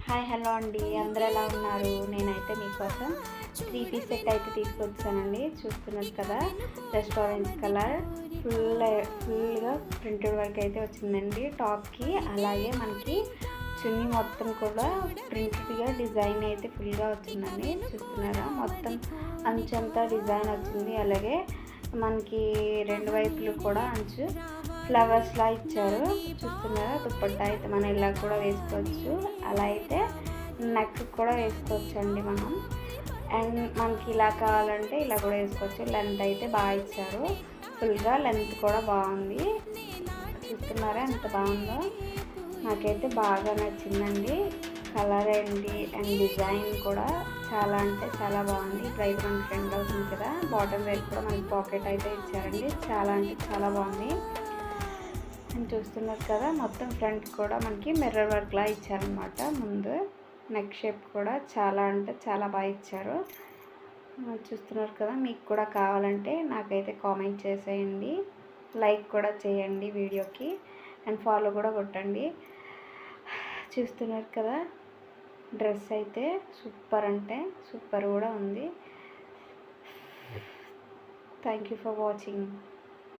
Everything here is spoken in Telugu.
హాయ్ హలో అండి, అందరూ ఎలా ఉన్నారు? నేనైతే మీకోసం 3 పీస్ సెట్ అయితే తీసుకొచ్చానండి. చూస్తున్నారు కదా, రెస్టారెంట్ కలర్ ఫుల్గా ప్రింటెడ్ వర్క్ అయితే వచ్చిందండి టాప్కి. అలాగే మనకి చున్నీ మొత్తం కూడా ప్రింటెడ్గా డిజైన్ అయితే ఫుల్గా వచ్చిందండి. చూస్తున్నారా, మొత్తం అంచంతా డిజైన్ వచ్చింది. అలాగే మనకి రెండు వైపులు కూడా అంచు ఫ్లవర్స్లా ఇచ్చారు. చూస్తున్నారా, దుప్పట్టా అయితే మనం ఇలా కూడా వేసుకోవచ్చు. అలా అయితే నెక్ కూడా వేసుకోవచ్చు అండి మనం. అండ్ మనకి ఇలా కావాలంటే ఇలా కూడా వేసుకోవచ్చు. లెంత్ అయితే బాగా ఇచ్చారు, ఫుల్గా లెంత్ కూడా బాగుంది. చూస్తున్నారా ఎంత బాగుందో, నాకైతే బాగా నచ్చిందండి. కలర్ ఏంటి అండ్ డిజైన్ కూడా చాలా అంటే చాలా బాగుంది. ఇప్పుడైతే మనకి ట్రెండ్ అవుతుంది కదా, బాటమ్ వైపు కూడా మనకి పాకెట్ అయితే ఇచ్చారండి. చాలా అంటే చాలా బాగుంది. అని చూస్తున్నారు కదా, మొత్తం ఫ్రంట్ కూడా మనకి మిర్రర్ వర్క్లా ఇచ్చారనమాట. ముందు నెక్ షేప్ కూడా చాలా అంటే చాలా బాగా ఇచ్చారు. చూస్తున్నారు కదా, మీకు కూడా కావాలంటే నాకైతే కామెంట్ చేసేయండి, లైక్ కూడా చేయండి వీడియోకి, అండ్ ఫాలో కూడా కొట్టండి. చూస్తున్నారు కదా, డ్రెస్ అయితే సూపర్ అంటే సూపర్ కూడా ఉంది. Thank you for watching.